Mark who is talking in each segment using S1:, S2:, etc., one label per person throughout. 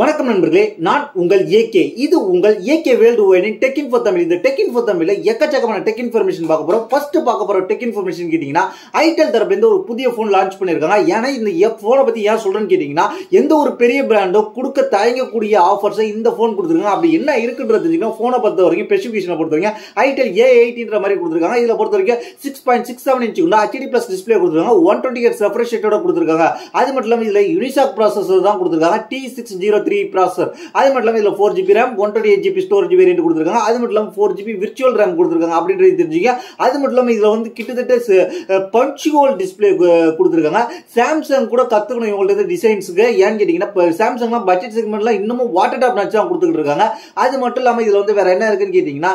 S1: வணக்கம் நண்பர்களே, நான் உங்கள் ஏகே. இது உங்கள் ஏகே வேர்ல்டு வைடின் டெக் இன்ஃபோ தமிழ். இந்த டெக் இன்ஃபோ தமிழ்ல எக்கச்சக்கமான டெக் இன்ஃபர்மேஷன் பார்க்க போறோம். ஃபர்ஸ்ட் பார்க்க போற டெக் இன்ஃபர்மேஷன் கேட்டீங்கன்னா, ஐடெல் தரப்புல இருந்து ஒரு புதிய போன் லான்ச் பண்ணிருக்காங்க. ஏன்னா இந்த போனை பத்தி ஏன் சொல்றேன்னு கேட்டீங்கன்னா, எந்த ஒரு பெரிய பிராண்டோ கொடுக்க தயங்கக்கூடிய ஆஃபர்ஸை இந்த போன் கொடுத்துருக்காங்க. அப்படி என்ன இருக்குன்றது தெரிஞ்சுக்கணும். போனை பொறுத்த வரைக்கும் ஸ்பெசிஃபிகேஷனை பொறுத்த வரைக்கும் ஐடெல் A80 மாதிரி கொடுத்துருக்காங்க. இதுல பொறுத்த வரைக்கும் 6.67 இன்ச் HD பிளஸ் டிஸ்பிளே கொடுத்துருக்காங்க. 120 Hz ரெஃப்ரெஷ் ரேட்டோட கொடுத்துருக்காங்க. அது மட்டும் இல்லாம இதுல யூனிசாக் ப்ராசஸர் தான் கொடுத்துருக்காங்க. T603 processor. அது மட்டும் இல்லாம இதுல 4GB RAM 128GB storage variant கொடுத்துருக்காங்க. அது மட்டும் இல்லாம 4GB விர்ச்சுவல் RAM கொடுத்துருக்காங்க அப்படின்றது தெரிஞ்சுக்க. அது மட்டும் இல்லாம இதுல வந்து கிட்டத்தட்ட பஞ்ச் ஹோல் டிஸ்பிளே கொடுத்துருக்காங்க. சாம்சங் கூட கத்துக்கணும் இவங்கள்ட்ட டிசைன்ஸுக்கு. ஏன்னு கேட்டீங்கன்னா, சாம்சங்லாம் பட்ஜெட் செக்மெண்ட்ல இன்னமும் வாட்டர் டாப் நச்சு தான் கொடுத்துட்டு இருக்காங்க. அது மட்டும் இல்லாம இதுல வந்து வேற என்ன இருக்குன்னு கேட்டீங்கன்னா,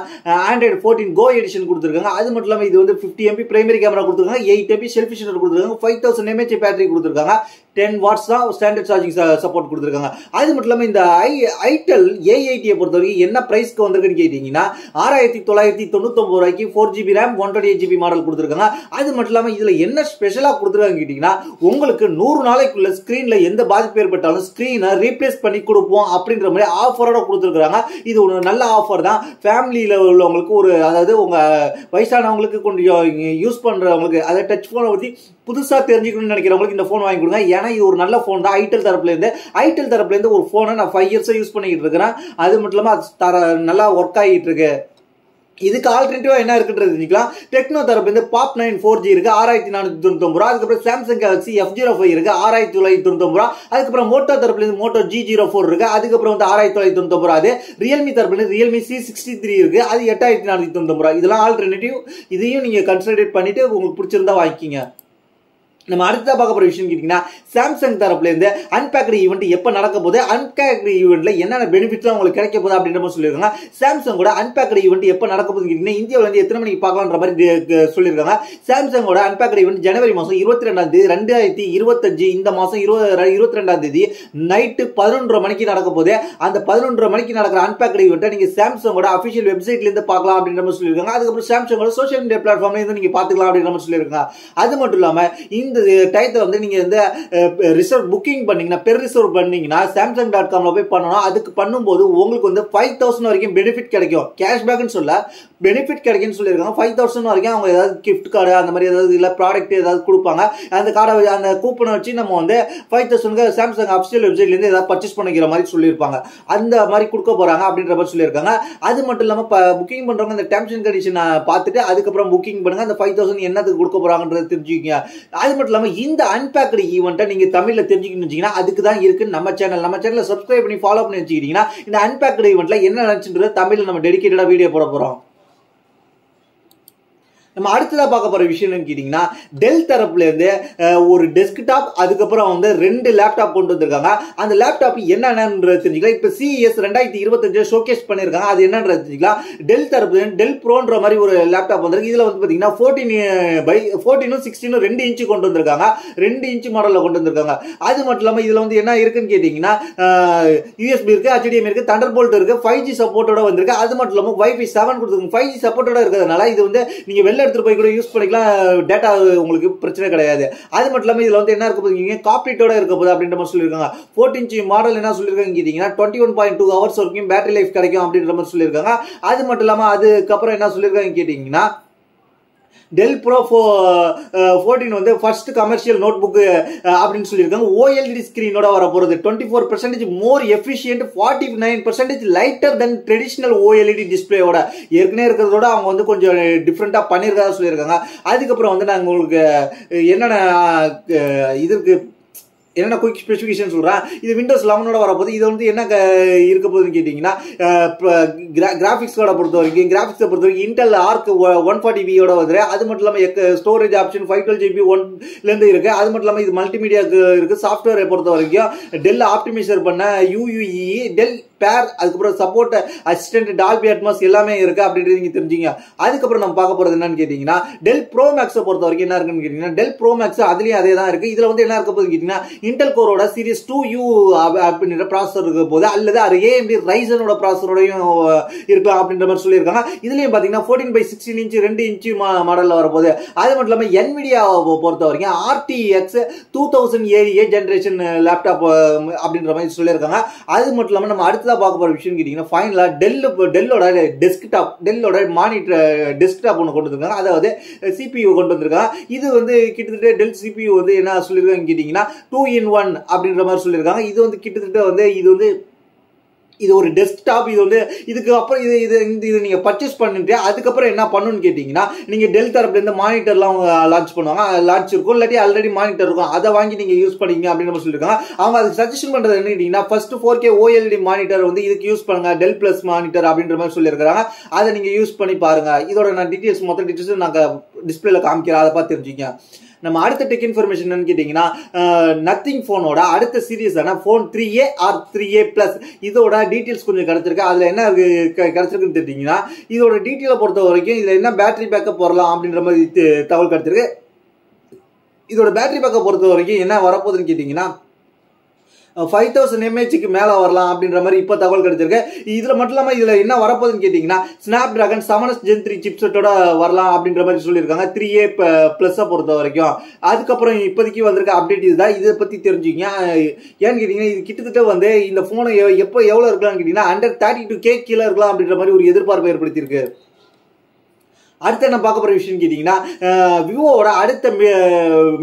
S1: Android 14 Go எடிஷன் கொடுத்துருக்காங்க. அது மட்டும் இல்லாம இது வந்து 50 MP பிரைமரி கேமரா கொடுத்துருக்காங்க. 8 MP செல்ஃபி ஷட்டர் கொடுத்துருக்காங்க. 5000 mAh பேட்டரி கொடுத்துருக்காங்க. 10 watts தான் ஸ்டாண்டர்ட் சார்ஜிங் சப்போர்ட் கொடுத்துருக்காங்க. அது மட்டும் இல்லாம இந்த ஐடெல் A80 பொறுத்த வரைக்கும் என்ன பிரைஸ்க்கு வந்திருக்குன்னு கேட்டீங்கன்னா, 6999 ரூபாய்க்கு 4GB RAM 128GB மாடல் கொடுத்துருக்காங்க. அது மட்டும் இல்லாம இதுல என்ன ஸ்பெஷலா கொடுத்துருக்காங்க கேட்டீங்கன்னா, உங்களுக்கு 100 நாளைக்குள்ள ஸ்கிரீன்ல எந்த பாதிப்பு ஏற்பட்டாலும் ஸ்கிரீனை ரீப்ளேஸ் பண்ணி கொடுப்போம் அப்படின்ற மாதிரி ஆஃபரோட கொடுத்துருக்காங்க. இது ஒரு நல்ல ஆஃபர் தான். ஃபேமிலியில உள்ளவங்களுக்கு அதாவது உங்க வயசானவங்களுக்கு கொஞ்சம் யூஸ் பண்றவங்களுக்கு, அதை டச் போனை பத்தி புதுசா தெரிஞ்சுக்கணும்னு நினைக்கிறவங்களுக்கு இந்த போன் வாங்கி கொடுங்க. ஏன்னா இது ஒரு நல்ல போன் தான். ஐடெல் தரப்புல இருந்து ஒரு போனை நான் 5 years யூஸ் பண்ணிட்டு இருக்கிறேன். அது மட்டும் இல்லாம அது நல்லா ஒர்க் ஆகிட்டு இருக்கு. இதுக்கு ஆல்டர்னேட்டிவா என்ன இருக்குன்றது தெரிஞ்சுக்கலாம். டெக்னோ தரப்பு வந்து பாப் 9 4G இருக்கு 6499 ரூபா. அதுக்கப்புறம் சாம்சங் கேலக்ஸி F05 இருக்கு 6999 ரூபா. அதுக்கப்புறம் மோட்டோ தரப்புல இருந்து மோட்டோ G04 இருக்கு. அதுக்கப்புறம் வந்து 6999 ரூபா. அது ரியல்மி தரப்புல இருந்து ரியல்மி C63 இருக்கு. அது 8499 ரூபா. இதெல்லாம் ஆல்டர்னேட்டிவ். இதையும் நீங்க கன்சிடர் பண்ணிட்டு உங்களுக்கு பிடிச்சிருந்தா வாங்கிக்கிங்க. நம்ம அடுத்த பார்க்க போற விஷயம் கேட்டீங்கன்னா, சாம்சங் தரப்புல இருந்து அன்பேக்டு ஈவெண்ட் எப்ப நடக்க போகுது, அன்பேக்டு ஈவெண்ட்ல என்னென்ன பெனிஃபிட்லாம் உங்களுக்கு கிடைக்க போகுது அப்படின்ற மாதிரி சொல்லியிருக்காங்க. சாம்சங்கோட அன்பேக்டு ஈவெண்ட் எப்ப நடக்க போகுதுன்னு கேட்டீங்கன்னா, இந்தியாவில் வந்து எத்தனை மணிக்கு பார்க்கலான்ற மாதிரி சொல்லியிருக்காங்க. சாம்சங்கோட அன்பேக்டு ஈவெண்ட் ஜனவரி மாசம் 22ஆம் தேதி 2025 இந்த மாசம் 22ஆம் தேதி நைட்டு 11:30 மணிக்கு நடக்க போகுது. அந்த 11:30 மணிக்கு நடக்கிற அன்பேக்டு ஈவெண்ட்டை நீங்க சாம்சங்கோட அபிஷியல் வெப்சைட்ல இருந்து பார்க்கலாம் அப்படின்ற மாதிரி சொல்லியிருக்காங்க. அதுக்கப்புறம் சாம்சங்கோட சோஷியல் மீடியா பிளாட்ஃபார்ம்ல இருந்து நீங்க பார்த்துக்கலாம் அப்படின்ற மாதிரி சொல்லியிருக்காங்க. அது மட்டும் இல்லாம இந்த டயத்தை வந்து நீங்க இந்த ரிசர்வ் புக்கிங் பண்ணீங்கன்னா, பெர் ரிசர்வ் பண்ணீங்கன்னா samsung.com போய் பண்ணணும். அதுக்கு பண்ணும்போது உங்களுக்கு வந்து 5000 வரைக்கும் பெனிஃபிட் கிடைக்கும். கேஷ்பேக்னு சொல்ல பெனிஃபிட் கிடைக்கும்னு சொல்லியிருக்காங்க. 5000 வரைக்கும் அவங்க ஏதாவது கிஃப்ட் கார்டு அந்த மாதிரி ஏதாவது இல்ல ப்ராடக்ட் ஏதாவது கொடுப்பாங்க. அந்த கார்டை அந்த கூப்பனை வச்சு நம்ம வந்து 5000 சாம்சங் அபிஷியல் வெப்சைட்ல இருந்து ஏதாவது பர்ச்சேஸ் பண்ணிக்கிற மாதிரி சொல்லியிருப்பாங்க. அந்த மாதிரி கொடுக்க போறாங்க அப்படின்ற மாதிரி சொல்லியிருக்காங்க. அது மட்டும் இல்லாம புக்கிங் பண்றவங்க இந்த டெர்ம்ஸ் அண்ட் கண்டிஷன் பார்த்துட்டு அதுக்கப்புறம் புக்கிங் பண்ணுங்க. அந்த 5000 என்னத்துக்கு கொடுக்க போறாங்கன்றது தெரிஞ்சுக்கங்க. அது மட்டும் இல்லாம இந்த அன்பேக்டு ஈவெண்ட்டை நீங்க தமிழ்ல தெரிஞ்சுக்கணும்னு வச்சீங்கன்னா, அதுக்கு தான் இருக்கு நம்ம சேனலை சப்ஸ்கிரைப் பண்ணி ஃபாலோ பண்ணி வச்சுக்கிட்டீங்கன்னா, இந்த அன்பேக்டு ஈவெண்ட்ல என்ன நடந்துச்சுன்றது தமிழ்ல நம்ம டெடிகேட்டடா வீடியோ போட போறோம். நம்ம அடுத்ததா பார்க்க போற விஷயம் என்னன்னு கேட்டீங்கன்னா, டெல் தரப்புல இருந்து ஒரு டெஸ்க்டாப் அதுக்கப்புறம் வந்து 2 லேப்டாப் கொண்டு வந்திருக்காங்க. அந்த லேப்டாப் என்னன்றது தெரிஞ்சுக்கலாம். இப்ப CES 2025 ஷோகேஸ் பண்ணிருக்காங்க. அது என்னன்றது தெரிஞ்சுக்கலாம். டெல் தரப்புல டெல் ப்ரோன்ற மாதிரி ஒரு லேப்டாப் வந்திருக்கு. இதுல வந்து பாத்தீங்கன்னா 14 16 2 இன்ச் கொண்டு வந்திருக்காங்க. 2 இன்ச் மாடல்ல கொண்டு வந்திருக்காங்க. அது மட்டும் இல்லாம இதுல வந்து என்ன இருக்குன்னு கேட்டீங்கன்னா, USB இருக்கு, HDMI இருக்கு, தண்டர்போல்ட் இருக்கு, 5G சப்போர்ட்டோட வந்திருக்கு. அது மட்டும் இல்லாம Wi-Fi 7 கொடுத்துருக்காங்க. 5G சப்போர்ட்டோட இருக்கிறதுனால இது வந்து நீங்க வெளில எடுத்துட்டு போய் கூட யூஸ் பண்ணிக்கலாம். டேட்டா உங்களுக்கு பிரச்சனை கிடையாது. அது மட்டும் இல்லாம இதுல வந்து என்ன இருக்க போகுது, காப்ரேட்டோட இருக்க போகுது அப்படின்ற மாதிரி சொல்லியிருக்காங்க. 14 இன்ச் மாடல் என்ன சொல்லியிருக்காங்க கேட்டீங்கன்னா, 21.2 hours வரைக்கும் பேட்டரி லைஃப் கிடைக்கும் அப்படின்ற மாதிரி சொல்லியிருக்காங்க. அது மட்டும் இல்லாம அதுக்கப்புறம் என்ன சொல்லியிருக்காங்க கேட்டீங்கன்னா, டெல் ப்ரோ 14 வந்து ஃபர்ஸ்ட் கமர்ஷியல் நோட் புக் அப்படின்னு சொல்லியிருக்காங்க. OLED ஸ்கிரீனோட வர போறது. 24% மோர் எஃபிஷியன்ட், 49% லைட்டர் தென் ட்ரெடிஷனல் OLED டிஸ்பிளேயோட. ஏற்கனவே இருக்கிறதோட அவங்க வந்து கொஞ்சம் டிஃப்ரெண்டா பண்ணியிருக்கதா சொல்லியிருக்காங்க. அதுக்கப்புறம் வந்து நாங்கள் உங்களுக்கு என்னென்ன இதுக்கு என்னென்ன குயிக் ஸ்பெசிஃபிகேஷன் சொல்றேன். இது விண்டோஸ் 11ஓட வரப்போது. இது வந்து என்ன இருக்க போகுதுன்னு கேட்டீங்கன்னா, கிராபிக்ஸோட பொறுத்த வரைக்கும் இன்டெல் ஆர்க் 140V வருது. அது மட்டும் இல்லாம ஸ்டோரேஜ் ஆப்ஷன் 512GB 1 இருந்து இருக்கு. அது மட்டும் இல்லாம இது மல்டிமீடியாக்கு இருக்கு. சாஃப்ட்வேரை பொறுத்த வரைக்கும் டெல் ஆப்டிமைசர் பண்ண UUE டெல் பேர், அதுக்கப்புறம் சப்போர்ட் அசிஸ்டன்ட், டால்பி அட்மாஸ் எல்லாமே இருக்கு அப்படின்றது நீங்க தெரிஞ்சுங்க. அதுக்கப்புறம் நம்ம பார்க்க போறது என்னன்னு கேட்டீங்கன்னா டெல் ப்ரோ மேக்ஸை பொறுத்த வரைக்கும் என்ன இருக்குன்னு கேட்டீங்கன்னா டெல் ப்ரோ மேக்ஸ் அதுலயும் அதே தான் இருக்கு. இதுல வந்து என்ன இருக்க போகுது கேட்டீங்கன்னா இன்டெல் கோரோட சீரிஸ் 2U அப்படின்ற ப்ராசஸர் இருக்க போது, அல்லது அது AMD ரைசனோட ப்ராசஸரோடையும் இருக்கலாம் அப்படின்ற மாதிரி சொல்லியிருக்காங்க. இதுலயும் பாத்தீங்கன்னா 14/16 இன்ச் 2 இன்ச் மாடல்ல வரப்போகுது. அது மட்டும் இல்லாம NVIDIA பொறுத்த வரைக்கும் RTX 2000 ஜெனரேஷன் லேப்டாப் அப்படின்ற மாதிரி சொல்லியிருக்காங்க. அது மட்டும் இல்லாம நம்ம அடுத்ததா பார்க்க போற விஷயம் கேட்டீங்கன்னா ஃபைனலா டெல்லோட டெல்லோட மானிட்டர் டெஸ்க்டாப் ஒன்று கொண்டு வந்திருக்காங்க. அதாவது CPU கொண்டு வந்திருக்காங்க. இது வந்து கிட்டத்தட்ட டெல் CPU வந்து என்ன சொல்லியிருக்காங்க கேட்டீங்கன்னா 2-in-1 அப்படின்ற மாதிரி சொல்லியிருக்காங்க. இது வந்து கிட்டத்தட்ட வந்து இது ஒரு டெஸ்க்டாப். இது வந்து இதுக்கு அப்புறம் இது நீங்க பர்ச்சேஸ் பண்ணிட்டு அதுக்கப்புறம் என்ன பண்ணணும்னு கேட்டீங்கன்னா நீங்க டெல் தரப்புல இருந்து மானிட்டர்லாம் லான்ச் பண்ணுவாங்க. லான்ச் இருக்கும், இல்லாட்டி ஆல்ரெடி மானிட்டர் இருக்கும், அதை வாங்கி நீங்க யூஸ் பண்ணிங்க அப்படின்னு சொல்லியிருக்காங்க. அவங்க அதுக்கு சஜஷன் பண்றது என்ன கேட்டீங்கன்னா ஃபர்ஸ்ட் 4K OLED மானிட்டர் வந்து இதுக்கு யூஸ் பண்ணுங்க, டெல் பிளஸ் மானிட்டர் அப்படின்ற மாதிரி சொல்லியிருக்காங்க. அதை நீங்க யூஸ் பண்ணி பாருங்க. இதோட நான் டீடைல்ஸ் மொத்த டீடைல்ஸ் நாங்க டிஸ்பிளேல காமிக்கிறேன், அதை பார்த்து தெரிஞ்சுங்க. நம்ம அடுத்த டெக் இன்ஃபர்மேஷன் என்னன்னு கேட்டீங்கன்னா நத்திங் போனோட அடுத்த சீரீஸான phone 3A or 3A plus இதோட டீடைல்ஸ் கொஞ்சம் கிடைச்சிருக்கு. அதுல என்ன கிடைச்சிருக்குன்னு தெரிஞ்சீங்கன்னா இதோட டீட்டெயிலை பொறுத்த வரைக்கும் இதுல என்ன பேட்டரி பேக்கப் வரலாம் அப்படின்ற மாதிரி தகவல் கிடைச்சிருக்கு. இதோட பேட்டரி பேக்கப் பொறுத்த வரைக்கும் என்ன வரப்போகுதுன்னு கேட்டீங்கன்னா 5000 mAh மேல வரலாம் அப்படின்ற மாதிரி இப்ப தகவல் கிடைச்சிருக்கு. இதுல மட்டும் இல்லாம இதுல என்ன வரப்போகுதுன்னு கேட்டீங்கன்னா Snapdragon 7s Gen 3 சிப்செட்டோட வரலாம் அப்படின்ற மாதிரி சொல்லியிருக்காங்க 3A பிளஸ் பொறுத்த வரைக்கும். அதுக்கப்புறம் இப்போதைக்கு வந்திருக்க அப்டேட் இதுதான். இதை பத்தி தெரிஞ்சுங்க. ஏன்னு கேட்டீங்கன்னா இது கிட்டத்தட்ட வந்து இந்த போனை எப்போ எவ்வளவு இருக்கலாம்னு கேட்டீங்கன்னா அண்டர் 32K கீழே இருக்கலாம் அப்படின்ற மாதிரி ஒரு எதிர்பார்ப்பு ஏற்படுத்தியிருக்கு. அடுத்து என்ன பார்க்க போற விஷயம் கேட்டீங்கன்னா விவோவோட அடுத்த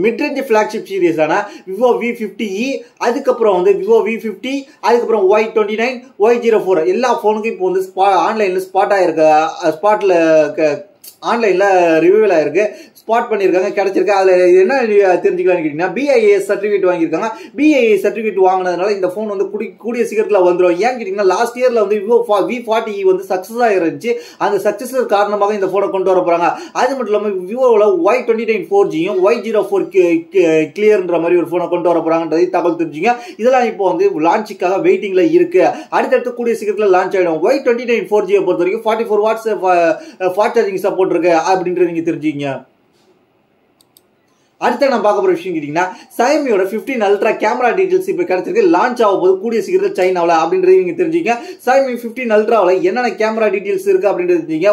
S1: மிட்ரேஞ்ச் ஃபிளாக்ஷிப் சீரிஸான விவோ V50e, அதுக்கப்புறம் வந்து விவோ V50, அதுக்கப்புறம் Y29, Y04 எல்லா போனுக்கும் இப்போ வந்து ஆன்லைன்ல ஸ்பாட்ல ஆன்லைன்ல ரிவ்யூவில் ஆயிருக்கு, ஸ்பாட் பண்ணியிருக்காங்க, கிடைச்சிருக்கு. அதுல என்ன தெரிஞ்சுக்கலாம்னு கேட்டீங்கன்னா BIAS சர்டிஃபிகேட் வாங்கியிருக்காங்க. BIAS சர்டிஃபிகேட் வாங்கினதுனால இந்த போன் வந்து கூடிய சீக்கிரத்தில் வந்துடும். ஏன்னு கேட்டீங்கன்னா லாஸ்ட் இயர்ல வந்து விவோ V40e வந்து சக்சஸ் ஆயிருந்துச்சு. அந்த சக்சஸ் காரணமாக இந்த போனை கொண்டு வர போறாங்க. அது மட்டும் இல்லாமல் விவோவில் Y29 4Gயும் Y04 கிளியர்ன்ற மாதிரி ஒரு போனை கொண்டு வர போறாங்கன்றது தகவல் தெரிஞ்சுங்க. இதெல்லாம் இப்போ வந்து லான்ச்சுக்காக வெயிட்டிங்ல இருக்கு. அடுத்தடுத்து கூடிய சீக்கிரத்தில் லான்ச் ஆயிடும். Y29 4G பொறுத்த வரைக்கும் 44 வாட்ஸ் ஃபாஸ்ட் சார்ஜிங் சப்போர்ட் இருக்கு அப்படின்றது நீங்க தெரிஞ்சுங்க. அடுத்து நான் பார்க்க போற விஷயம் கேட்டீங்கன்னா Xiaomiயோட 15 Ultra கேமரா டீடைல்ஸ் இப்போ கிடைச்சிருக்கு. லான்ச் ஆக போது கூடிய சீக்கிரத்தில் சைனாவில் அப்படின்றது நீங்க தெரிஞ்சுங்க. Xiaomi 15 Ultraவில் என்னென்ன கேமரா டீடைல்ஸ் இருக்கு அப்படின்றது தெரிஞ்சுங்க.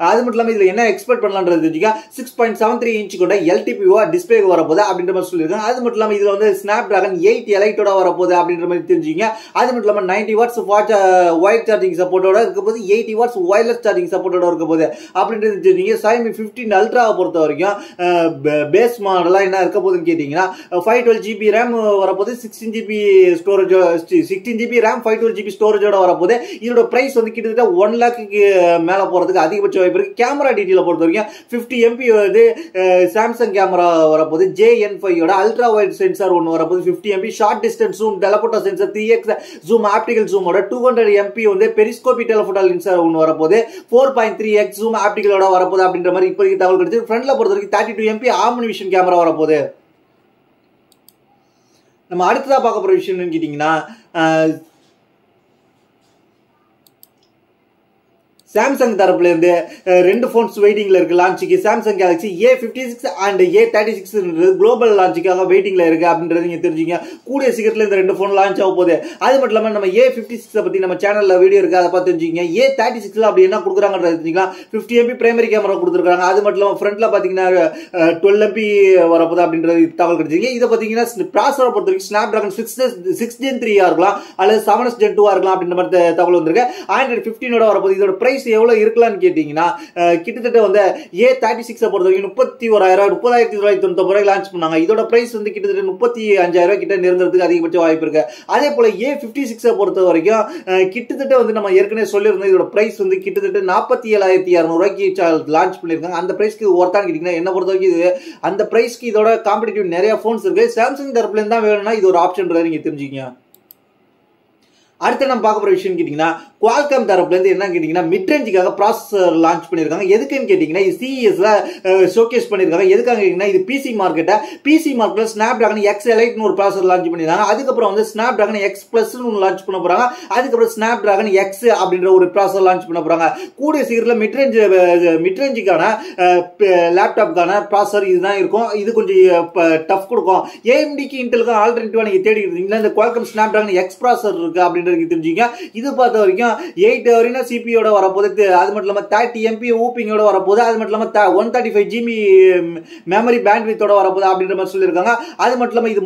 S1: அது மட்டும் இல்லாமல் இதுல என்ன எக்ஸ்பெக்ட் பண்ணலான்றது தெரிஞ்சுங்க. 6.73 இன்ச் கொண்ட LTPO டிஸ்பிளே வரப்போகுது அப்படின்ற மாதிரி சொல்லியிருக்காங்க. அது மட்டும் இல்லாமல் இதுல வந்து Snapdragon 8 Eliteோட வரப்போகுது அப்படின்ற மாதிரி தெரிஞ்சுங்க. அது மட்டும் இல்லாமல் 90 வாட்ஸ் ஒயர் சார்ஜிங் சப்போர்ட்டோட இருக்க போது, 80 வாட்ஸ் ஒயர்லெஸ் சார்ஜிங் சப்போர்ட்டோட இருக்க போது அப்படின்றது தெரிஞ்சுங்க. Xiaomi 15 Ultraவை பொறுத்த வரைக்கும் பேஸ் என்ன இருக்க போகுதுன்னு கேட்டீங்கன்னா 512 GB RAM வரப்போது, 16 GB storage, 16 GB RAM 512 GB ஸ்டோரேஜோட வரப்போது. இதோட பிரைஸ் வந்து கிட்டத்தட்ட 1 lakhக்கு மேல போறதுக்கு அதிகபட்ச வாய்ப்பு இருக்கு. கேமரா டீடைலை பொறுத்த வரைக்கும் 50 MP வந்து சாம்சங் கேமரா வரப்போது, JN5 அல்ட்ரா வைட் சென்சார் ஒன்று வரப்போது 50 MP, short distance zoom telephoto sensor 3x zoom optical ஜூமோட 200 MP வந்து பெரிஸ்கோபி டெலபோட்டோ லென்சார் ஒன்று வரப்போது, 4.3x ஜூம் ஆப்டிகலோட வரப்போது அப்படின்ற மாதிரி இப்போதைக்கு தகவல் கிடைச்சு. ஃப்ரண்ட்ல பொறுத்த வரைக்கும் 32 MP ஆம்னிவிஷன் கேமரா வரப்போகுது. நம்ம அடுத்ததா பார்க்க போற விஷயம் என்னன்னு கேட்டீங்கன்னா சாம்சங் தரப்புல இருந்து ரெண்டு போன்ஸ் வெயிட்டிங்ல இருக்கு லான்ச்சுக்கு. Samsung Galaxy A56 and A36 global லான்ச்சுக்காக வெயிட்டிங்ல இருக்கு அப்படின்றது நீங்க தெரிஞ்சுங்க. கூடிய சீக்கிரத்துல இந்த ரெண்டு போன் லான்ச் ஆக போகுது. அது மட்டும் இல்லாம நம்ம A56 பத்தி நம்ம சேனல்ல வீடியோ இருக்கு, அதை பார்த்து தெரிஞ்சுங்க. A36 அப்படி என்ன கொடுக்குறாங்கன்றது தெரிஞ்சுக்கலாம். 50 MP பிரைமரி கேமரா கொடுத்துருக்காங்க. அது மட்டும் இல்லாம ஃப்ரண்ட்ல பாத்தீங்கன்னா 12 MP வரப்போகுது அப்படின்றது தகவல் கிடைச்சிங்க. இதை பாத்தீங்கன்னா ப்ராசஸரை பொறுத்த வரைக்கும் Snapdragon 6 Gen 3 இருக்கலாம், அல்லது 7s Gen 2 இருக்கலாம் அப்படின்ற மாதிரி தகவல் வந்திருக்கு. Android 15 வரப்போகுது. இதோட பிரைஸ் எவ்வளவு இருக்கலாம்னு கேட்டீங்கன்னா கிட்டத்தட்ட வந்து A36 பொறுத்த வரைக்கும் 30,999 லான்ச் பண்ணாங்க. இதோட பிரைஸ் வந்து கிட்டத்தட்ட 35,000 கிட்ட நெருங்கிறதுக்கு அதிகபட்ச வாய்ப்பு இருக்கு. அதே போல A56 பொறுத்த வரைக்கும் கிட்டத்தட்ட வந்து நம்ம ஏற்கனவே சொல்லியிருந்தோம், இதோட பிரைஸ் வந்து கிட்டத்தட்ட 47,200 லான்ச் பண்ணிருக்காங்க. அந்த பிரைஸ்க்கு ஒர்த்தான்னு கேட்டீங்கன்னா என்ன பொறுத்த வரைக்கும் இது அந்த பிரைஸ்க்கு இதோட காம்படிட்டிவ் நிறைய போன்ஸ் இருக்கு. சாம்சங் தரப்புல இருந்தா வேணும்னா இது ஒரு ஆப்ஷன் நீங்க தெரிஞ்சுக்கங்க. அடுத்து நம்ம பார்க்க போற விஷயம் கேட்டீங்கன்னா குவால்காம் தரப்புல இருந்து என்ன கேட்டீங்கன்னா மிட்ரேஞ்சுக்காக ப்ராசஸர் லான்ச் பண்ணிருக்காங்க. எதுக்குன்னு கேட்டீங்கன்னா இது சிஇஎஸ்ல ஷோகேஸ் பண்ணிருக்காங்க. எதுக்காக கேட்டீங்கன்னா இது பிசி மார்க்கெட்ல ஸ்னாப்டிராகன் எக்ஸ் எலைட்னு ஒரு ப்ராசஸர் லான்ச் பண்ணிருக்காங்க. அதுக்கப்புறம் வந்து ஸ்னாப்டிராகன் எக்ஸ் பிளஸ் லான்ச் பண்ண போறாங்க. அதுக்கப்புறம் ஸ்னாப்டிராகன் எக்ஸ் அப்படின்ற ஒரு ப்ராசஸர் லான்ச் பண்ண போறாங்க. கூடிய சீக்கிரத்தில் மிட்ரேஞ்சுக்கான லேப்டாப்கான ப்ராசஸர் இதுதான் இருக்கும். இது கொஞ்சம் டஃப் கொடுக்கும். ஏஎம்டிக்கு இன்டெலுக்கு ஆல்டர்னேட்டிவா நீங்க தேடி இருந்தீங்கன்னா இந்த குவால்காம் ஸ்னாப்டிராகன் எக்ஸ் ப்ராசஸர் இருக்கு அப்படின்றது தெரிஞ்சுங்க. இது பார்த்த வரைக்கும் 8 வரைக்கும் சிபியோட வரப்போகுது. அது மட்டும் இல்லாம 30 MP ஊப்பிங்கோட வரப்போகுது. அது மட்டும் இல்லாம 135 GB மெமரி பேண்ட்வித்தோட வரப்போகுது அப்படின்ற மாதிரி சொல்லியிருக்காங்க. அது மட்டும் இல்லாம இது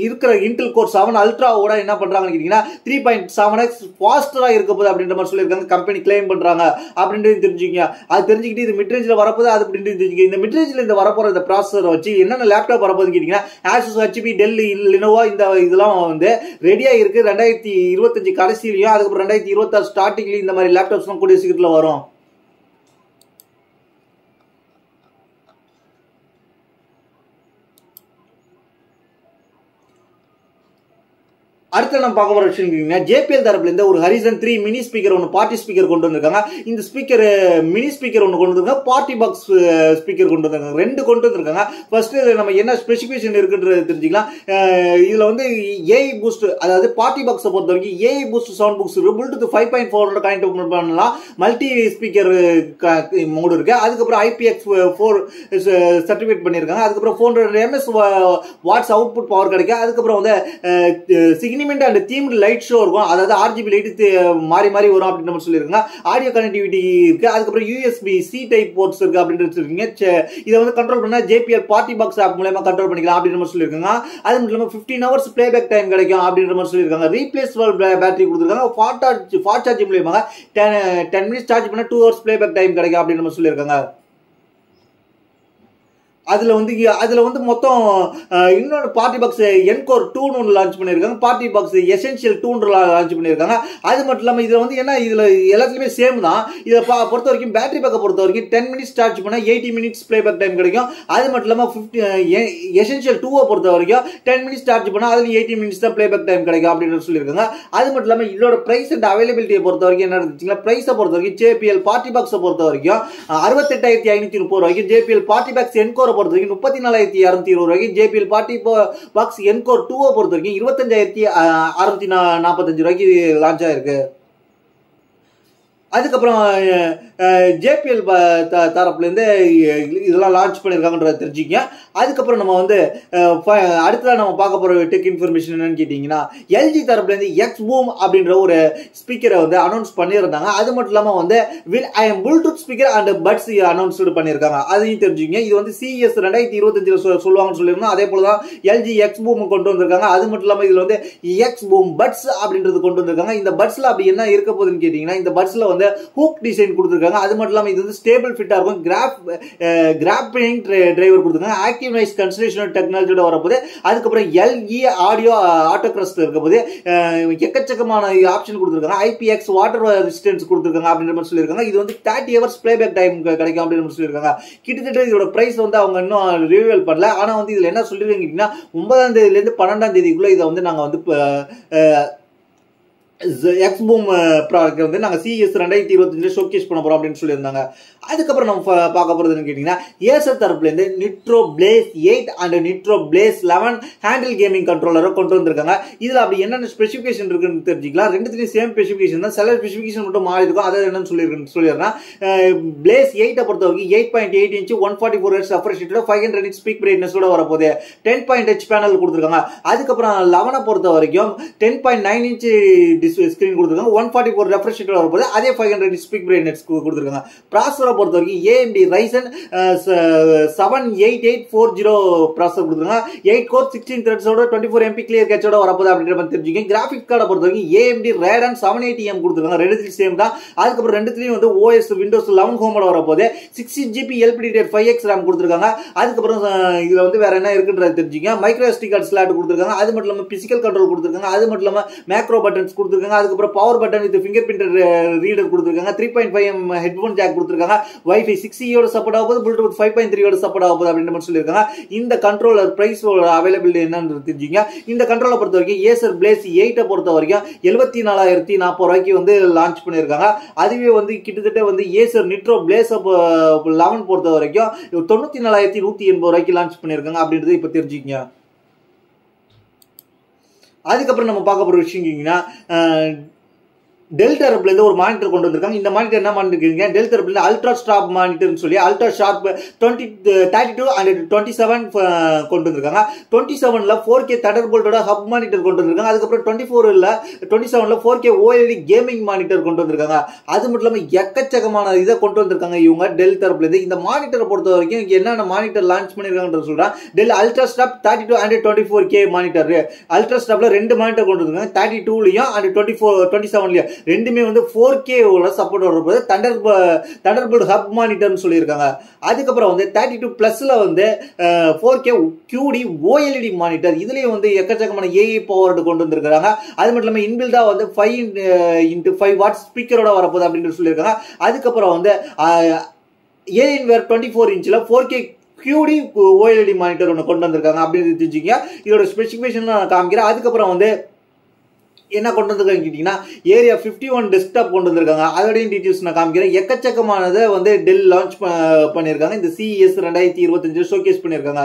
S1: இருக்கிற இன்டெல் கோர் 7 அல்ட்ராவோட என்ன பண்றாங்கன்னு கேட்டீங்கன்னா 3.7x ஃபாஸ்டரா இருக்க போகுது அப்படின்ற மாதிரி சொல்லியிருக்காங்க. கம்பெனி கிளைம் பண்றாங்க அப்படின்றது தெரிஞ்சுங்க. அது தெரிஞ்சுக்கிட்டு இது மிட்ரேஞ்சில் வரப்போகுது அது அப்படின்றது தெரிஞ்சுங்க. இந்த மிட்ரேஞ்சில் இந்த வரப்போற இந்த ப்ராசஸர் வச்சு என்னென்ன லேப்டாப் வரப்போகுதுன்னு கேட்டீங்கன்னா ஆசூஸ், HP, டெல், லினோவா இந்த இதெல்லாம் வந்து ரெடியா இருக்கு. 2025 கடைசியிலையும் அதுக்கப்புறம் 2026 ஸ்டார்டிங்லயும் இந்த மாதிரி லேப்டாப்ஸ் கூடிய சீக்கிரத்தில் வரும். அடுத்து நம்ம பார்க்க போற விஷயம் ஜேபிஎல் தரப்புல இருந்து ஒரு ஹரிசன் 3 மினி ஸ்பீக்கர் ஒன்று பார்ட்டி ஸ்பீக்கர் கொண்டு வந்திருக்காங்க. இந்த ஸ்பீக்கர் மினி ஸ்பீக்கர் ஒன்று கொண்டு வந்திருக்காங்க, பார்ட்டி பாக்ஸ் ஸ்பீக்கர் கொண்டு வந்திருக்காங்க. 2 கொண்டு வந்திருக்காங்க. ஃபர்ஸ்ட் நம்ம என்ன ஸ்பெசிஃபிகேஷன் இருக்குன்றது தெரிஞ்சுக்கலாம். இதுல வந்து ஏஐ பூஸ்ட், அதாவது பார்ட்டி பாக்ஸை பொறுத்த வரைக்கும் AI boost sound box Bluetooth 5.4 connect பண்ணலாம். மல்டி ஸ்பீக்கர் மோடு இருக்கு. அதுக்கப்புறம் IPX4 சர்டிஃபிகேட் பண்ணிருக்காங்க. அதுக்கப்புறம் 400 ms வாட்ஸ் அவுட்புட் பவர் கிடைக்கும். அதுக்கப்புறம் வந்து சிக்னிமெண்ட் அண்ட் தீம்டு லைட் ஷோ இருக்கும். அதாவது RGB லைட் மாறி மாறி வரும் அப்படின்னு நம்ம சொல்லியிருக்காங்க. ஆடியோ கனெக்டிவிட்டி இருக்கு. அதுக்கப்புறம் USB-C டைப் போர்ட்ஸ் இருக்கு அப்படின்னு சொல்லிருக்கீங்க. இதை வந்து கண்ட்ரோல் பண்ணா JPL பார்ட்டி பாக்ஸ் ஆப் மூலமா கண்ட்ரோல் பண்ணிக்கலாம் அப்படின்னு நம்ம சொல்லியிருக்காங்க. அது மட்டும் இல்லாம 15 hours பிளேபேக் டைம் கிடைக்கும் அப்படின்ற மாதிரி சொல்லியிருக்காங்க. ரீப்ளேசபிள் பேட்டரி கொடுத்துருக்காங்க. ஃபாஸ்ட் சார்ஜ் மூலமாக 10 minutes சார்ஜ் பண்ணா 2 hours பிளேபேக் டைம் கிடைக்கும் அப்படின்னு நம்ம சொல்லியிருக்காங்க. அதுல வந்து மொத்தம் இன்னொரு பார்ட்டி பாக்ஸ் என்கோர் 2 ஒன்று லான்ச் பண்ணிருக்காங்க. பார்ட்டி பாக்ஸ் எசென்ஷியல் 2 லான்ச் பண்ணிருக்காங்க. அது மட்டும் இல்லாம இதுல வந்து என்ன இதுல எல்லாத்துலயுமே சேம் தான். இதை பொறுத்த வரைக்கும் பேட்டரி பேக்கை பொறுத்த வரைக்கும் 10 minutes சார்ஜ் பண்ணா 80 minutes பிளேபேக் டைம் கிடைக்கும். அது மட்டும் இல்லாம எசென்ஷியல் 2 பொறுத்த வரைக்கும் 10 minutes சார்ஜ் பண்ணா அதுல 80 minutes தான் பிளேபேக் டைம் கிடைக்கும் அப்படின்னு சொல்லியிருக்காங்க. அது மட்டும் இல்லாம இதோட பிரைஸ் அண்ட் அவைலபிலிட்டியை பொறுத்த வரைக்கும் என்ன இருந்துச்சுங்களா, பிரைஸை பொறுத்த வரைக்கும் JPL பார்ட்டி பாக்ஸை பொறுத்த வரைக்கும் 68,530 ரூபாய்க்கு, JPL பார்ட்டி பாக்ஸ் என்கோர் பொறுத்த வரைக்கும் 34,220 ரூபாய்க்கு, JPL பார்ட்டி பாக்ஸ் என்கோர் 2 பொறுத்த வரைக்கும் 25,645 ரூபாய்க்கு லான்ச் ஆயிருக்கு. அதுக்கப்புறம் JPL தரப்புல இருந்து இதெல்லாம் லான்ச் பண்ணிருக்காங்கன்றத தெரிஞ்சுக்க. அதுக்கப்புறம் நம்ம வந்து அடுத்ததான் நம்ம பார்க்க போற டெக் இன்ஃபர்மேஷன் என்னன்னு கேட்டீங்கன்னா LG தரப்புல இருந்து X-Boom அப்படின்ற ஒரு ஸ்பீக்கரை வந்து அனௌன்ஸ் பண்ணியிருந்தாங்க. அது மட்டும் இல்லாம வந்து Bluetooth speaker and puts announce பண்ணியிருக்காங்க. அதையும் தெரிஞ்சுங்க. இது வந்து CES 2025 சொல்லுவாங்கன்னு சொல்லியிருந்தோம். அதே போலதான் LG X-Boom கொண்டு வந்திருக்காங்க. அது மட்டும் இல்லாம இதுல வந்து X-Boom பட்ஸ் அப்படின்றது கொண்டு வந்திருக்காங்க. இந்த பட்ஸ்ல அப்படி என்ன இருக்க போகுதுன்னு கேட்டீங்கன்னா இந்த பட்ஸ்ல வந்து ஹூக் டிசைன் கொடுத்திருக்காங்க. அது மட்டும் இல்லாம இது வந்து ஸ்டேபிள் ஃபிட்டா இருக்கும். கிராப்பிங் டிரைவர் கொடுத்திருக்காங்க. ஆக்டிவ் நாய்ஸ் கன்சலேஷன் டெக்னாலஜியோட வரப்போது. அதுக்கப்புறம் LE ஆடியோ ஆட்டோகிராஸ்ட் இருக்க போது. எக்கச்சக்கமான ஆப்ஷன் கொடுத்திருக்காங்க. IPX வாட்டர் ரெசிஸ்டன்ஸ் கொடுத்திருக்காங்க அப்படின்ற மாதிரி சொல்லியிருக்காங்க. இது வந்து 30 hours பிளேபேக் டைம் கிடைக்கும் அப்படின்னு மாதிரி சொல்லியிருக்காங்க. கிட்டத்தட்ட இதோட பிரைஸ் வந்து அவங்க இன்னும் ரிவீல் பண்ணல. ஆனா வந்து இதுல என்ன சொல்லிருக்கீங்கன்னா 9ஆம் தேதியில இருந்து 12ஆம் தேதிக்குள்ள இதை வந்து நாங்க வந்து X-Boom ப்ராடக்ட் வந்து நாங்கள் CES 2025 ஷோகேஸ் பண்ண போறோம் அப்படின்னு சொல்லியிருந்தாங்க. அதுக்கப்புறம் நம்ம பார்க்க போறதுன்னு கேட்டீங்கன்னா ஏசர் தரப்புல இருந்து Nitro Blaze 8 and Nitro Blaze 11 handheld gaming கண்ட்ரோலரை கொண்டு வந்திருக்காங்க. இதுல அப்படி என்னென்ன ஸ்பெசிஃபிகேஷன் இருக்குன்னு தெரிஞ்சுக்கலாம். ரெண்டுத்துலையும் சேம் ஸ்பெசிஃபிகேஷன் தான், சில ஸ்பெசிஃபிகேஷன் மட்டும் மாறி இருக்கும். அதை என்னன்னு சொல்லிடுறேன். பிளேஸ் 8 பொறுத்த வரைக்கும் 8.8 inch 144 Hz ரெஃப்ரெஷ் ரேட்டோட 500 nits பீக் பிரைட்னஸோட வரப்போகுது. 10.h பேனல் கொடுத்துருக்காங்க. அதுக்கப்புறம் 11 பொறுத்த வரைக்கும் 10.9 inch ஸ்கிரீன் கொடுத்திருக்காங்க. 144 ரெஃப்ரெஷ் ரேட் வரப்போகுது. அதே 500 nits பீக் பிரைட்னஸ் கொடுத்திருக்காங்க. ப்ராசஸரை பொறுத்த வரைக்கும் AMD Ryzen 78840 ப்ராசஸர் கொடுத்திருக்காங்க. 8 கோர் 16 threads-ஓட 24 MP கிளியர் கேட்சோட வரப்போகுது அப்படின்ற மாதிரி தெரிஞ்சுக்கங்க. கிராஃபிக்ஸ் கார்டை பொறுத்த வரைக்கும் AMD Radeon 780M கொடுத்திருக்காங்க. ரெண்டுத்துலயும் சேம் தான். அதுக்கப்புறம் ரெண்டுத்துலயும் வந்து OS Windows 11 ஹோமோட வரப்போகுது. 16GB LPDDR5X RAM கொடுத்திருக்காங்க. அதுக்கப்புறம் இதுல வந்து வேற என்ன இருக்குன்றது தெரிஞ்சுக்கங்க. மைக்ரோ SD கார்டு ஸ்லாட் கொடுத்திருக்காங்க. அது மட்டும் இல்லாம பிசிக்கல் கண்ட்ரோல் கொடுத்திருக்காங்க. அது மட்டும் இல்லாம மேக்ரோ பட்டன்ஸ் கொடுத்திருக்காங்க. கொடுத்துருக்காங்க. அதுக்கப்புறம் power button with finger printer reader கொடுத்துருக்காங்க. 3.5mm ஹெட்ஃபோன் ஜாக் கொடுத்துருக்காங்க. வைஃபை 6E சப்போர்ட் ஆக போகுது, ப்ளூடூத் 5.3 சப்போர்ட் ஆக போகுது அப்படின்ற மாதிரி சொல்லியிருக்காங்க. இந்த கண்ட்ரோலர் பிரைஸ் அவைலபிலிட்டி என்னன்னு தெரிஞ்சுங்க. இந்த கண்ட்ரோலை பொறுத்த வரைக்கும் ஏசர் பிளேஸ் 8 பொறுத்த வரைக்கும் 74,040 ரூபாய்க்கு வந்து லான்ச் பண்ணியிருக்காங்க. அதுவே வந்து கிட்டத்தட்ட வந்து ஏசர் நிட்ரோ பிளேஸ் 11 பொறுத்த வரைக்கும் 94,180 ரூபாய்க்கு லான்ச் பண்ணியிருக்காங்க அப்படின்றது இப்ப தெரிஞ்சுக்கங்க. அதுக்கப்புறம் நம்ம பார்க்க போற விஷயம் கேட்டீங்கன்னா, டெல் தரப்புல இருந்து ஒரு மானிட்டர் கொண்டு வந்திருக்காங்க. இந்த மானிட்டர் என்ன மானிட்டர்? டெல் தரப்புல இருந்து அல்ட்ரா ஸ்டாப் மானிட்டர்னு சொல்லி அல்ட்ரா ஷார்ப் 32 and 27 கொண்டு வந்திருக்காங்க. 27ல 4K தண்டர்போல்ட்டோட ஹப் மானிட்டர் கொண்டு வந்திருக்காங்க. அதுக்கப்புறம் 27ல 4K OLED கேமிங் மானிட்டர் கொண்டு வந்திருக்காங்க. அது மட்டும் இல்லாம எக்கச்சக்கமான இதை கொண்டு வந்திருக்காங்க இவங்க டெல் தரப்புல இருந்து. இந்த மானிட்டரை பொறுத்த வரைக்கும் என்னென்ன மானிட்டர் லான்ச் பண்ணிருக்காங்கன்னு சொல்றேன். Dell ultra stop 32 and 24K monitor. Ultra ஸ்டாப்ல 2 மானிட்டர் கொண்டு வந்திருக்காங்க. 32லயும் and 27லயும் ரெண்டுமே வந்து 4K சப்போர்ட் வரப்போது. தண்டர்போல்ட் ஹப் மானிட்டர்னு சொல்லியிருக்காங்க. அதுக்கப்புறம் வந்து 32 பிளஸ்ல வந்து 4K QD OLED மானிட்டர். இதுலயும் வந்து எக்கச்சக்கமான AI பவர் கொண்டு வந்திருக்காங்க. அது மட்டும் இல்லாம இன்பில்டா வந்து 5x5 வாட் ஸ்பீக்கரோட வரப்போகுது அப்படின்னு சொல்லியிருக்காங்க. அதுக்கப்புறம் வந்து Alienware 24 இன்ச்ல 4K QD OLED monitor ஒன்று கொண்டு வந்திருக்காங்க அப்படின்னு தெரிஞ்சுங்க. இதோட ஸ்பெசிபிகேஷன் நான் காமிக்கிறேன். அதுக்கப்புறம் வந்து என்ன கொண்டு வந்திருக்காங்க கேட்டீங்கன்னா, ஏரியா 51 டெஸ்க்டாப் கொண்டு வந்திருக்காங்க. அதோடைய டீடைல்ஸ் நான் காமிக்கிறேன். எக்கச்சக்கமானதை வந்து டெல் லான்ச் பண்ணியிருக்காங்க. இந்த CES 2025 ஷோகேஸ் பண்ணியிருக்காங்க.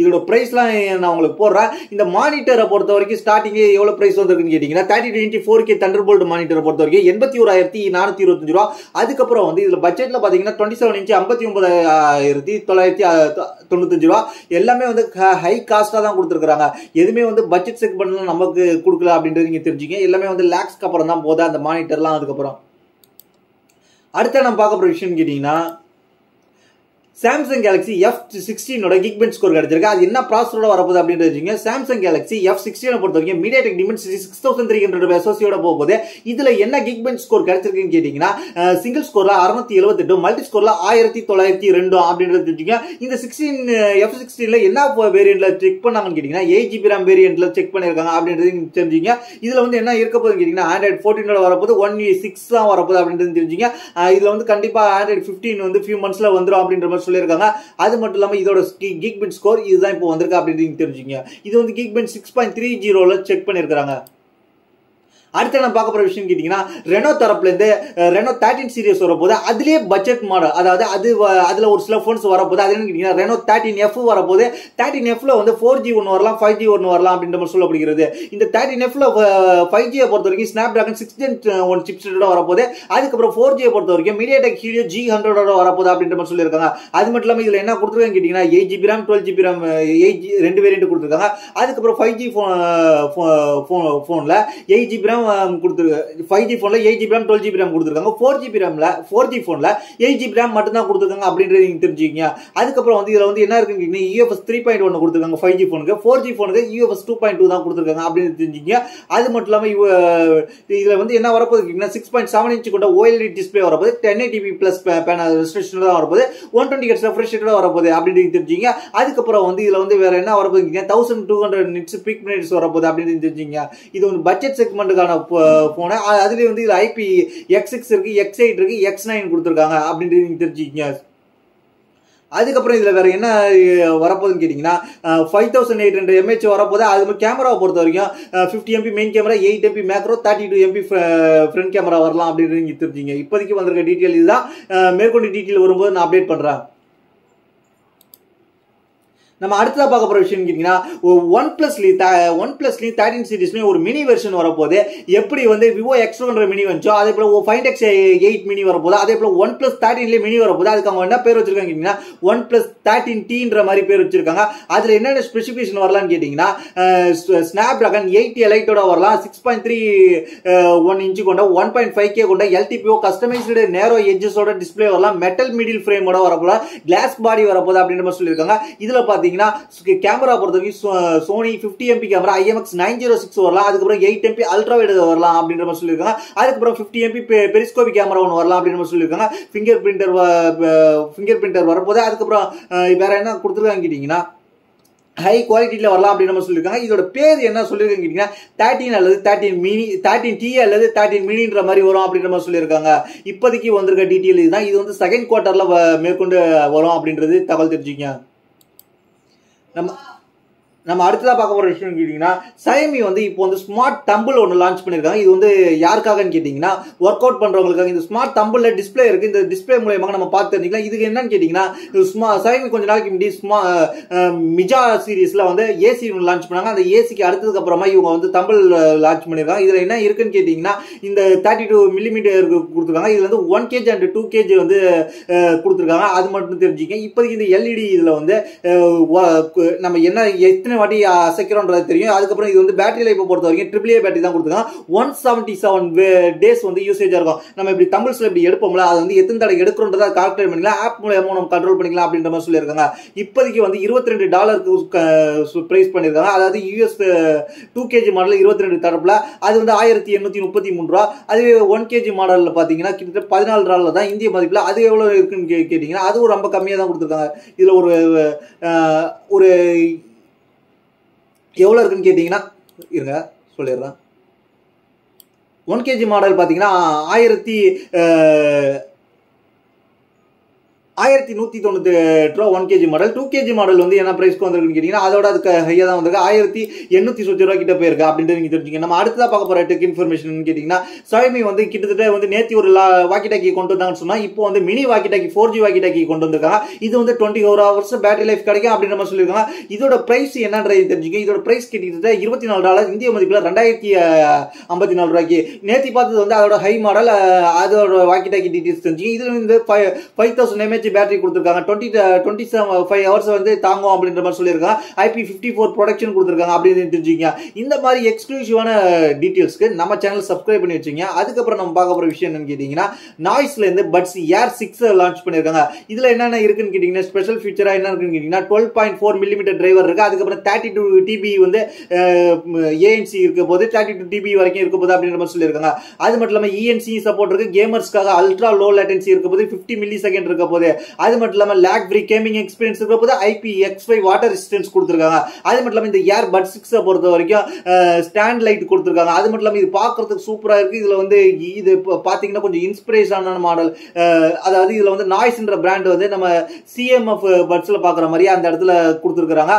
S1: இதோட பிரைஸ்லாம் நான் உங்களுக்கு போடுறேன். இந்த மானிட்டரை பொறுத்த வரைக்கும் ஸ்டார்டிங்கே எவ்வளவு பிரைஸ் வந்திருக்குன்னு கேட்டீங்கன்னா, 3020 4K தண்டர்போல்ட் மானிட்டரை பொறுத்த வரைக்கும் 81,425 ரூபா. அதுக்கப்புறம் வந்து இதுல பட்ஜெட்ல பாத்தீங்கன்னா 27 இன்ச் 59,995 ரூபா. எல்லாமே வந்து ஹை காஸ்டா தான் கொடுத்துருக்காங்க. எதுவுமே வந்து பட்ஜெட் செக்மெண்ட்ல நமக்கு கொடுக்கல அப்படின்றது நீங்க தெரிஞ்சுங்க. எல்லாமே வந்து லேக்ஸ்க்கு அப்புறம் தான் போதா அந்த மானிட்டர்லாம். அதுக்கப்புறம் அடுத்த நம்ம பார்க்க போற விஷயம் கேட்டீங்கன்னா, சாம்சங் கேலக்ஸி F16 கிக்பெஞ்ச் ஸ்கோர் கிடைச்சிருக்கு. அது என்ன ப்ராசஸரோட வரப்போகுது அப்படின்னு தெரிஞ்சுங்க. சாம்சங் கேலக்ஸி F16 பொறுத்த வரைக்கும் MediaTek Dimensity 6300 SoC போகுது. இதுல என்ன கிக்பெஞ்ச் ஸ்கோர் கிடைச்சிருக்குன்னு கேட்டீங்கன்னா, சிங்கிள் ஸ்கோர்ல 678, மல்டி ஸ்கோர்ல 1902 அப்படின்றது தெரிஞ்சுங்க. இந்த F16ல என்ன வேரியன்ட்ல செக் பண்ணாங்கன்னு கேட்டீங்கன்னா, 8GB RAM வேரியன்ட்ல செக் பண்ணிருக்காங்க அப்படின்றது தெரிஞ்சுங்க. இதுல வந்து என்ன இருக்க போகுதுன்னு கேட்டீங்கன்னா, Android 14 வரப்போது, 1 UI 6 தான் வரப்போகுது அப்படின்றது தெரிஞ்சுங்க. இதுல வந்து கண்டிப்பா Android 15 வந்து ஃபியூ மந்த்ஸ்ல வந்துரும் அப்படின்ற மாதிரி சொல்லியிருக்காங்க. அது மட்டும் இல்லாம இதோட Geekbench ஸ்கோர் இதுதான் இப்போ வந்திருக்கு அப்படின்னு தெரிஞ்சுங்க. இது வந்து Geekbench 6.30ல செக் பண்ணிருக்காங்க. அடுத்து நம்ம பார்க்க போற விஷயம் கேட்டீங்கன்னா, ரெனோ தரப்புல இருந்து ரெனோ 13 சீரிஸ் வரப்போது. அதுலயே பட்ஜெட் மாடல், அதாவது அதுல ஒரு சில போன்ஸ் வரப்போது. அது என்ன கேட்டீங்கன்னா, ரெனோ 13F வரப்போது. 13Fல வந்து 4G ஒன்று வரலாம், 5G ஒன்று வரலாம் அப்படின்ற மாதிரி சொல்லப்படுகிறது. இந்த 13Fல 5G பொறுத்த வரைக்கும் Snapdragon 6 Gen 1 சிப்செட்டோட வரப்போது. அதுக்கப்புறம் 4G பொறுத்த வரைக்கும் MediaTek Helio G100 வரப்போது அப்படின்ற மாதிரி சொல்லியிருக்காங்க. அது மட்டும் இல்லாம இதுல என்ன கொடுத்துருக்காங்க கேட்டீங்கன்னா, 8GB RAM 12GB RAM 8G ரெண்டு வேரியன்ட் கொடுத்துருக்காங்க. அதுக்கப்புறம் 5G போன்ல 8GB RAM கொடுத்துருக்காங்க. 5G போன்ல 8GB RAM 12GB RAM கொடுத்துருக்காங்க. 4G போன்ல 8GB RAM மட்டும் தான் கொடுத்துருக்காங்க அப்படின்றது நீங்க தெரிஞ்சுக்கீங்க. அதுக்கப்புறம் வந்து இதுல வந்து என்ன இருக்குன்னு UFS 3.1 கொடுத்துருக்காங்க 5G போனுக்கு. 4G போனுக்கு UFS 2.2 தான் கொடுத்துருக்காங்க அப்படின்னு தெரிஞ்சுக்கீங்க. அது மட்டும் இல்லாம இதுல வந்து என்ன வரப்போகுது 6.7 இன்ச் கொண்ட OLED டிஸ்பிளே வரப்போகுது. 1080p பிளஸ் பேனல் ரெஸ்ட்ரிக்ஷன் தான் வரப்போகுது. 120 Hz refresh rate வரப்போகுது அப்படின்னு தெரிஞ்சுக்கீங்க. அதுக்கப்புறம் வந்து இதுல வந்து வேற என்ன வரப்போகுது 1200 nits பீக் மினிட்ஸ் வரப்போகுது அப்படின்னு தெரிஞ்சுக்கீங்க. இது வந்து பட்ஜெட் செக்மெண்ட்டுக்கான போன. அதுல வந்து இதுல IP X6 இருக்கு, X8 இருக்கு, X9 கொடுத்துருக்காங்க அப்படின்றது நீங்க தெரிஞ்சுக்கீங்க. அதுக்கப்புறம் இதுல வேற என்ன வரப்போகுதுன்னு கேட்டீங்கன்னா, 5800 mAh வரப்போகுது. அது மாதிரி கேமரா பொறுத்த வரைக்கும் 50MP main camera, 8MP macro, 32MP front camera வரலாம் அப்படின்னு நீங்க தெரிஞ்சுங்க. இப்போதைக்கு வந்திருக்க டீட்டெயில் இதுதான். மேற்கொண்டு டீட்டெயில் வரும்போது நான் அப்டேட் பண்றேன். நம்ம அடுத்ததா பார்க்க போற விஷயம் கேட்டீங்கன்னா, OnePlusலயும் 13 சீரிஸ்லயும் ஒரு மினி வெர்ஷன் வரப்போகுது. எப்படி வந்து Vivo X200 மினி வந்துச்சோ அதே போல Find X8 மினி வரப்போகுது. அதே போல OnePlus 13லயே மினி வரப்போகுது. அதுக்கு அவங்க என்ன பேர் வச்சிருக்காங்க கேட்டீங்கன்னா, OnePlus 13Tன்ற மாதிரி பேர் வச்சிருக்காங்க. அதுல என்னென்ன ஸ்பெசிபிகேஷன் வரலாம்னு கேட்டீங்கன்னா, Snapdragon 8 Eliteோட வரலாம், 6.31 இன்ச் கொண்ட 1.5K கொண்ட LTPO கஸ்டமைஸ்டு நேரோ எட்ஜஸோட டிஸ்பிளே வரலாம், மெட்டல் மிடில் ஃப்ரேமோட வரப்போகுது, கிளாஸ் பாடி வரப்போகுது அப்படின்ற மாதிரி சொல்லியிருக்காங்க. இதுல பாத்தீங்கன்னா கேமரா பொறுத்த வரைக்கும் சோனி 50MP கேமரா IMX 906 வரலாம். அதுக்கப்புறம் 8MP அல்ட்ரா வைட் வரலாம் அப்படின்ற மாதிரி சொல்லியிருக்காங்க. அதுக்கப்புறம் 50MP பெரிஸ்கோபிக் கேமரா ஒன்று வரலாம் அப்படின்ற மாதிரி சொல்லியிருக்காங்க. ஃபிங்கர் பிரிண்டர் வரப்போகுது. அதுக்கப்புறம் வேற என்ன கொடுத்துருக்காங்க கேட்டீங்கன்னா, ஹை குவாலிட்டியில் வரலாம் அப்படின்னு நம்ம சொல்லியிருக்காங்க. இதோட பேர் என்ன சொல்லியிருக்காங்க கேட்டீங்கன்னா 13 அல்லது 13 மினி, 13T அல்லது 13 மினின்ற மாதிரி வரும் அப்படின்னு நம்ம சொல்லியிருக்காங்க. இப்போதைக்கு வந்திருக்க டீட்டெயில் இதுதான். இது வந்து செகண்ட் குவார்ட்டர்ல மேற்கொண்டு வரும் அப்படின்றது தகவல் தெரிஞ்சுக்கங்க. நம்ம அடுத்ததா பார்க்க போற விஷயம் கேட்டீங்கன்னா Xiaomi வந்து இப்போ வந்து ஸ்மார்ட் டம்பிள் ஒன்று லான்ச் பண்ணிருக்காங்க. இது வந்து யாருக்காகன்னு கேட்டீங்கன்னா ஒர்க் அவுட் பண்றவங்களுக்காக. இந்த ஸ்மார்ட் டம்பிள்ல டிஸ்பிளே இருக்கு. இந்த டிஸ்பிளே மூலமாக நம்ம பார்த்து தெரிஞ்சுக்கலாம். இதுக்கு என்னன்னு கேட்டீங்கன்னா Xiaomi கொஞ்ச நாளைக்கு முன்னாடி மிஜா சீரீஸ்ல வந்து ஏசி லான்ச் பண்ணாங்க. அந்த ஏசிக்கு அடுத்ததுக்கு அப்புறமா இவங்க வந்து டம்பிள் லான்ச் பண்ணிருக்காங்க. இதுல என்ன இருக்குன்னு கேட்டீங்கன்னா இந்த 32 மில்லிமீட்டர் கொடுத்துருக்காங்க. இதுல வந்து 1 kg அண்ட் 2 kg வந்து கொடுத்துருக்காங்க. அது மட்டும் தெரிஞ்சுக்கங்க. இப்போதைக்கு இந்த எல்இடி இதுல வந்து நம்ம என்ன எத்தனை வாட்டி அசைக்கிறோன்றது தெரியும். அதுக்கப்புறம் இது வந்து பேட்டரி லைஃப் பொறுத்த வரைக்கும் AAA பேட்டரி தான் கொடுத்துருக்காங்க. 177 டேஸ் வந்து யூசேஜா இருக்கும். நம்ம இப்படி தமிழ்ஸ்ல இப்படி எடுப்போம்ல, அது வந்து எத்தனை தடவை எடுக்கிறோன்றதை கால்குலேட் பண்ணிக்கலாம். ஆப் மூலமா நம்ம கண்ட்ரோல் பண்ணிக்கலாம் அப்படின்ற மாதிரி சொல்லியிருக்காங்க. இப்போதைக்கு வந்து $22 பிரைஸ் பண்ணியிருக்காங்க. அதாவது US 2 kg மாடல் 22 தரப்புல அது வந்து $1833. அதுவே 1 kg மாடல்ல பாத்தீங்கன்னா கிட்டத்தட்ட $14 தான் இந்திய மதிப்புல. அது எவ்வளவு இருக்குன்னு கேட்டீங்கன்னா அதுவும் ரொம்ப கம்மியா தான் கொடுத்துருக்காங்க. இதுல ஒரு எவ்வளவு இருக்குன்னு கேட்டீங்கன்னா இருங்க சொல்லிடுறேன். 1 kg மாடல் பாத்தீங்கன்னா 1198 1 kg மாடல். 2 kg மாடல் வந்து என்ன பிரைஸ்க்கு வந்திருக்குன்னு கேட்டீங்கன்னா அதோட அதுக்கு ஹையா தான் வந்திருக்கு. 1870 ரூபாய் கிட்ட போயிருக்கு அப்படின்ட்டு நீங்க தெரிஞ்சுங்க. நம்ம அடுத்ததா பார்க்க போற டெக் இன்ஃபர்மேஷன் கேட்டீங்கன்னா Xiaomi வந்து கிட்டத்தட்ட வந்து நேத்தி ஒரு வாக்கி டாக்கி கொண்டு வந்தாங்கன்னு சொன்னா இப்போ வந்து mini walkie talkie 4G walkie talkie கொண்டு வந்திருக்காங்க. இது வந்து 24 hours பேட்டரி லைஃப் கிடைக்கும் அப்படின்ற மாதிரி சொல்லியிருக்காங்க. இதோட பிரைஸ் என்னன்றது தெரிஞ்சுங்க. இதோட பிரைஸ் கிட்டத்தட்ட $24 இந்திய மதிப்புல 2054 ரூபாய்க்கு. நேத்தி பார்த்தது வந்து அதோட ஹை மாடல், அதோட வாக்கி டாக்கி டீடைல்ஸ் தெரிஞ்சுங்க. இதுல வந்து 5000 mAh பேட்டரி கொடுத்திருக்காங்க. 25 hours வந்து தாங்கும் அப்படின்ற மாதிரி சொல்லியிருக்காங்க. IP54 ப்ரொடக்ஷன் கொடுத்திருக்காங்க அப்படின்னு தெரிஞ்சுங்க. இந்த மாதிரி எக்ஸ்க்ளூசிவான டீடைல்ஸ்க்கு நம்ம சேனல் சப்ஸ்கிரைப் பண்ணி வச்சுங்க. அதுக்கப்புறம் நம்ம பார்க்க போற விஷயம் என்னன்னு கேட்டீங்கன்னா நாய்ஸ்ல இருந்து Buds Air 6 லான்ச் பண்ணிருக்காங்க. இதுல என்னென்ன இருக்குன்னு கேட்டீங்கன்னா ஸ்பெஷல் ஃபீச்சரா என்ன இருக்குன்னு கேட்டீங்கன்னா 12.4 மில்லிமீட்டர் டிரைவர் இருக்கு. அதுக்கப்புறம் 32 TB வந்து ANC இருக்க போது 32 TB வரைக்கும் இருக்க போது அப்படின்ற மாதிரி சொல்லியிருக்காங்க. அது மட்டும் இல்லாம ENC சப்போர்ட் இருக்கு. கேமர்ஸ்க்காக அல்ட்ரா லோ லேட்டன்சி இருக்க போது 50 மில்லி செகண்ட் இருக்க போது. அது மட்டும் இல்லாம லாக் ஃப்ரீ கேமிங் எக்ஸ்பீரியன்ஸ் இருக்க போது IPX5 வாட்டர் ரெசிஸ்டன்ஸ் கொடுத்திருக்காங்க. அது மட்டும் இல்லாம இந்த ஏர் பட் 6 பொறுத்த வரைக்கும் ஸ்டாண்ட் லைட் கொடுத்திருக்காங்க. அது மட்டும் இல்லாம இது பார்க்கிறதுக்கு சூப்பரா இருக்கு. இதுல வந்து இது பாத்தீங்கன்னா கொஞ்சம் இன்ஸ்பிரேஷனான மாடல். அதாவது இதுல வந்து நாய்ஸ்ன்ற பிராண்ட் வந்து நம்ம CMF பட்ஸ்ல பாக்குற மாதிரி அந்த இடத்துல கொடுத்திருக்காங்க.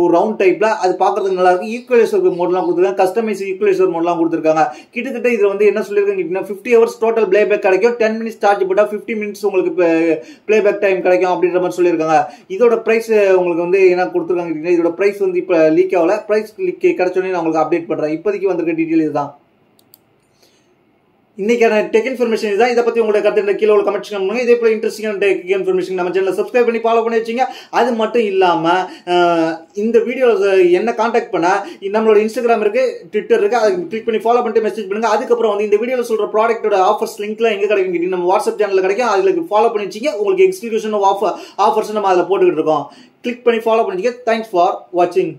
S1: ஒரு ரவுண்ட் டைப்ல அது பார்க்கிறதுக்கு நல்லா இருக்கு. ஈக்குவலைசர் மோட்லாம் கொடுத்திருக்காங்க. கஸ்டமைஸ் ஈக்குவலைசர் மோட்லாம் கொடுத்திருக்காங்க. கிட்டத்தட்ட இதுல வந்து என்ன சொல்லிருக்காங்க 50 hours டோட்டல் பிளேபேக் கிடைக்கும். 10 minutes சார்ஜ் போட்டா 50 minutes உங்களுக்கு பிளேபேக் டைம் கிடைக்கும் அப்படின்ற மாதிரி சொல்லியிருக்காங்க. இதோட பிரைஸ் உங்களுக்கு வந்து என்ன கொடுத்துருக்காங்க. இதோட பிரைஸ் வந்து இப்ப லீக் ஆகல. பிரைஸ் லீக் கிடைச்சோடனே நான் உங்களுக்கு அப்டேட் பண்றேன். இப்போதைக்கு வந்திருக்க டீடைல் இதுதான். இன்னைக்கான டெக் இன்ஃபர்மேஷன் இதுதான். இதை பத்தி உங்களோட கருத்து கீழே உள்ள கமெண்ட்ஸ் பண்ணுங்க. இதே போல இன்ட்ரெஸ்டிங்கான டெக் இன்ஃபர்மேஷன் நம்ம சேனலை சப்ஸ்கிரைப் பண்ணி ஃபாலோ பண்ணி வச்சுங்க. அது மட்டும் இல்லாம இந்த வீடியோ என்ன கான்டாக்ட் பண்ண நம்மளோட இன்ஸ்டாகிராம் இருக்கு, ட்விட்டர் இருக்கு. அதை கிளிக் பண்ணி ஃபாலோ பண்ணிட்டு மெசேஜ் பண்ணுங்க. அதுக்கப்புறம் வந்து இந்த வீடியோல சொல்ற ப்ராடக்ட்டோட ஆஃபர்ஸ் லிங்க்லாம் எங்க கிடைக்கும் கேட்டீங்கன்னா நம்ம வாட்ஸ்அப் சேனல்ல கிடைக்கும். அதுல ஃபாலோ பண்ணி வச்சுங்க. உங்களுக்கு எக்ஸ்க்ளூசிவ் ஆஃபர்ஸ் நம்ம அதில் போட்டுக்கிட்டு இருக்கோம். கிளிக் பண்ணி ஃபாலோ பண்ணிக்க. தேங்க்ஸ் ஃபார் வாட்சிங்.